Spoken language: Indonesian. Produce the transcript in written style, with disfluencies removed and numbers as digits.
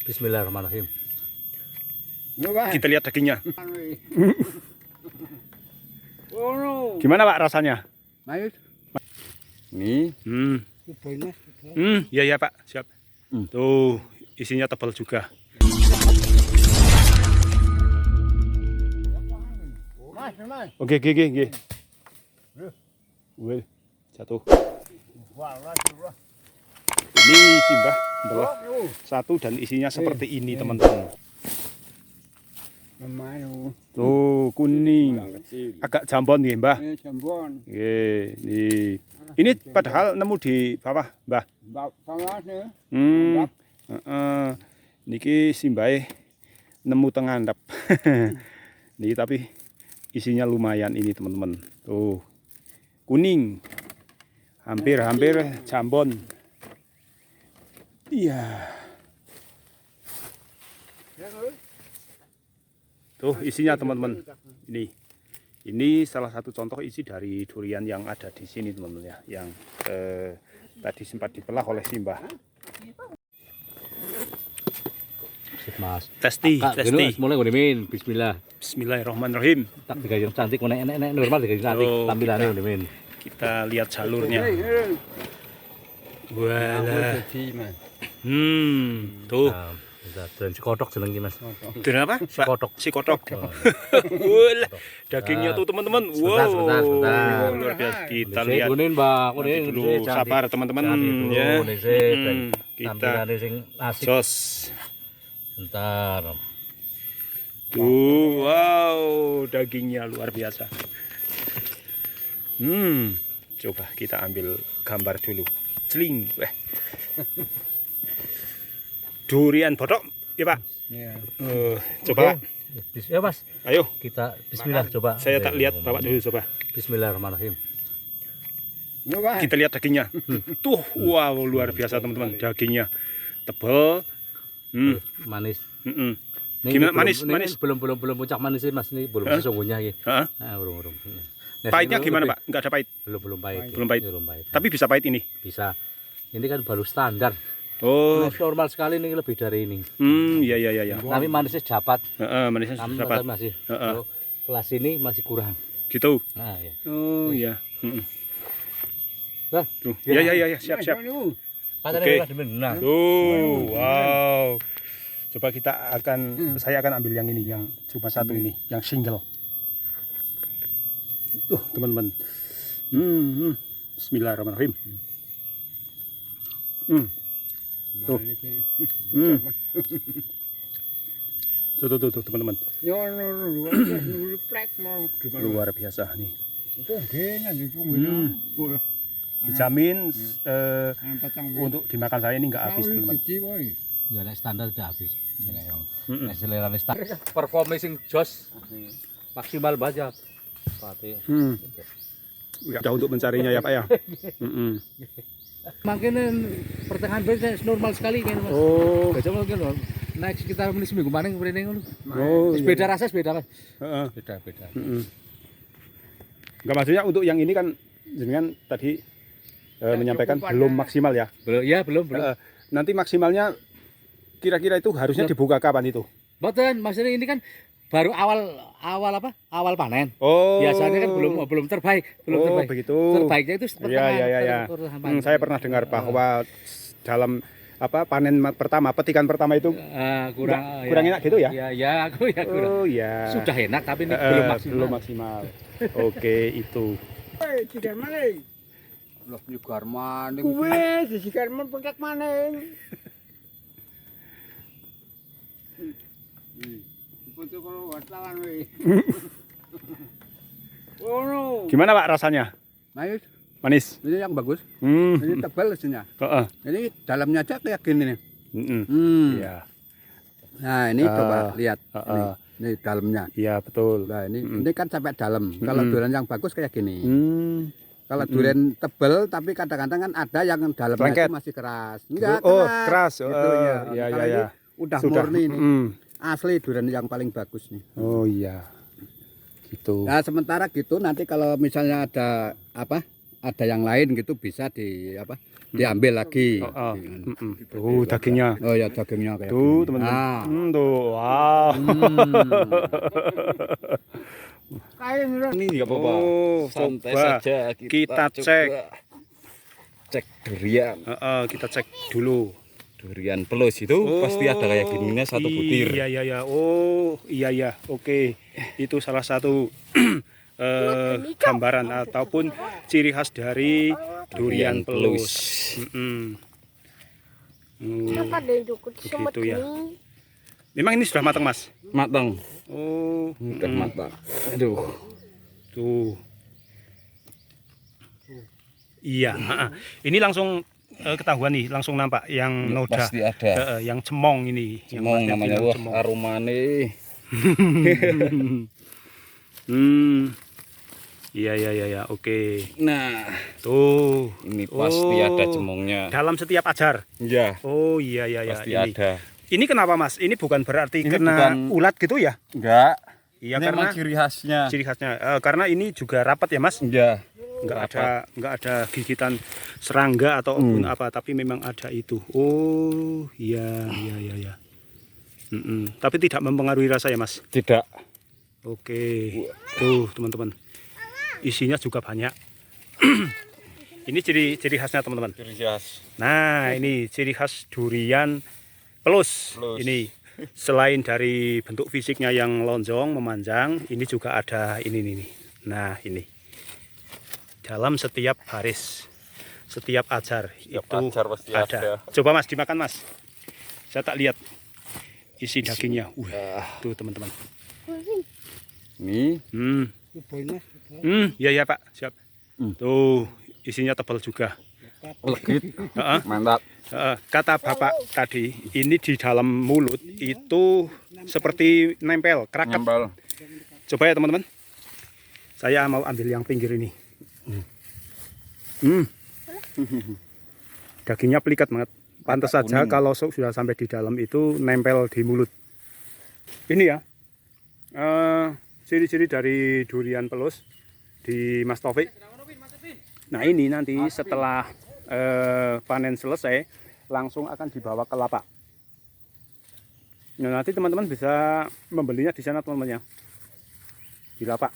Bismillahirrahmanirrahim. Kita lihat dagingnya. Gimana Pak rasanya? Baik. Nih. Ya Pak, siap. Tuh, isinya tebal juga. Oke. Wih, jatuh. Ini simbah adalah satu dan isinya seperti ini teman-teman. Tuh kuning, agak jambon nih Mbah. Ini padahal nemu di bawah Mbah. Niki simbahe nemu tengandap. Nih tapi isinya lumayan ini teman-teman. Tuh kuning, hampir jambon. Iya. Tuh isinya teman-teman. Ini salah satu contoh isi dari durian yang ada di sini teman-teman ya, yang tadi sempat dipelah oleh Simbah. Sip Mas. Testi. Mulai ngene Bismillah. Bismillahirrahmanirrahim. Tak digayung cantik enek normal digayung cantik tampilannya ngene men. Kita lihat jalurnya. Walah. Tuh. Dan si kotok jeneng iki Mas. Dengan apa? Si kotok. Oh. Walah, dagingnya tuh teman-teman. Sebentar. Luar biasa. Kita lihat. Kuning, Mbak. Kuning dulu. Sabar teman-teman. Ya. Kita jos. Bentar. Tuh, wow, dagingnya luar biasa. Coba kita ambil gambar dulu. Celing. Durian bodok, ya Pak. Ya. Coba. Ya Mas. Ayo. Kita Bismillah coba. Saya tak lihat Bapak dulu coba. Bismillahirrahmanirrahim. Kita lihat dagingnya. Tuh, wow, luar biasa teman-teman. Dagingnya tebal. Manis. Gimana manis? Belum puncak manis sih Mas, ini belum sesungguhnya iki. Belum. Pahitnya gimana Pak? Enggak ada pahit. Belum pahit. Belum pahit. Tapi bisa pahit ini. Bisa. Ini kan baru standar. Oh, normal sekali ini lebih dari ini. Iya. Tapi manisnya dapat. Manisnya dapat. Masih. Kelas ini masih kurang. Gitu. Nah, ya. Oh, iya. Tuh. Ya, siap. Oke. Tuh, wow. Coba saya akan ambil yang ini, yang cuma satu ini, yang single. Tuh, teman-teman. Bismillahirrahmanirrahim. Tuh. Tuh teman-teman. Luar biasa nih. Dijamin untuk dimakan saya ini nggak habis teman-teman. Ya standar sudah habis. Ya selera standar. Performance sing jos maksimal baca. Pati. Udah untuk mencarinya ya Pak ya. Makin pertengahan berarti normal sekali kan Mas. Oh. Baca mungkin naik sekitar seminggu kemarin mrene ngono. Oh. Beda rasa beda Mas. Beda. Enggak, maksudnya untuk yang ini kan jenengan tadi menyampaikan belum maksimal ya. Belum. Nanti maksimalnya kira-kira itu harusnya dibuka kapan itu? Mboten, maksudnya ini kan baru awal panen. Oh. Biasanya kan belum terbaik, terbaik. Begitu. Terbaiknya itu Iya. Saya pernah dengar bahwa dalam panen pertama, petikan pertama itu kurang enak gitu ya? Iya, kurang. Oh iya. Sudah enak tapi ini belum maksimal. Oke, itu. Sigar maning. Loh, sigar maning. Kuwi sigar men pengkek maning. Foto kalau wartawan weh. Gimana Pak rasanya? Manis. Ini yang bagus. Ini tebal isinya. Ini dalamnya aja kayak gini nih. Iya. Nah ini coba lihat. Ini dalamnya. Iya betul. Nah ini kan sampai dalam. Kalau durian yang bagus kayak gini. Kalau durian tebal tapi kadang-kadang kan ada yang dalamnya itu masih keras. Enggak keras. Gitu, Iya. Udah murni ini. Asli durian yang paling bagus nih. Oh iya. Gitu. Nah, sementara gitu nanti kalau misalnya ada yang lain gitu bisa diambil lagi. Tuh dagingnya. Oh ya dagingnya kayak Tuh gini. teman-teman. Ah. Tuh, wow. Ini nggak apa-apa. Oh, Santai coba saja kita coba cek. cek durian. Kita cek dulu. Durian pelus itu pasti ada kayak gininya satu butir. Iya iya iya. Oh iya iya. Oke. Itu salah satu gambaran ataupun ciri khas dari durian pelus. Begitu ya. Memang ini sudah matang, Mas? Matang. Oh, Udah matang. Aduh. tuh. Iya, ini langsung ketahuan nih, langsung nampak yang noda. Pasti ada. Yang cemong ini. Cemong yang namanya, bilang wah cemong. aromane. Iya iya iya ya, oke. Nah, Tuh. ini pasti ada cemongnya. Dalam setiap ajar. Iya, Oh iya iya ya. pasti Ini. ada. Ini kenapa, Mas? Ini bukan berarti Ini kena bukan- ulat gitu ya? Enggak. Iya, Ini karena emang ciri khasnya. ciri khasnya. Karena ini juga rapat ya, Mas. Iya. Nggak ada gigitan serangga atau apa, tapi memang ada itu. Oh iya iya iya ya. Tapi tidak mempengaruhi rasa ya, Mas. Tidak. Oke. Tuh teman-teman, isinya juga banyak. Ini ciri khasnya teman-teman. Ciri khas. Nah ini ciri khas durian pelus. Ini selain dari bentuk fisiknya yang lonjong memanjang, ini juga ada ini nih. Nah ini dalam setiap baris, setiap ajar itu ajar pasti ada. Coba Mas dimakan, Mas. Saya tak lihat isi dagingnya. Tuh teman-teman. Ini Iya ya Pak, siap. Tuh isinya tebal juga. legit. Mantap. Kata Bapak tadi, ini di dalam mulut itu seperti nempel, keraket. Nempel. Coba ya teman-teman. Saya mau ambil yang pinggir ini. Dagingnya pelikat banget. Pantas saja kalau sudah sampai di dalam itu nempel di mulut. Ini ya, ciri-ciri dari durian pelus di Mas Taufik. Nah ini nanti setelah panen selesai langsung akan dibawa ke lapak. Nah nanti teman-teman bisa membelinya di sana teman-teman ya, di lapak.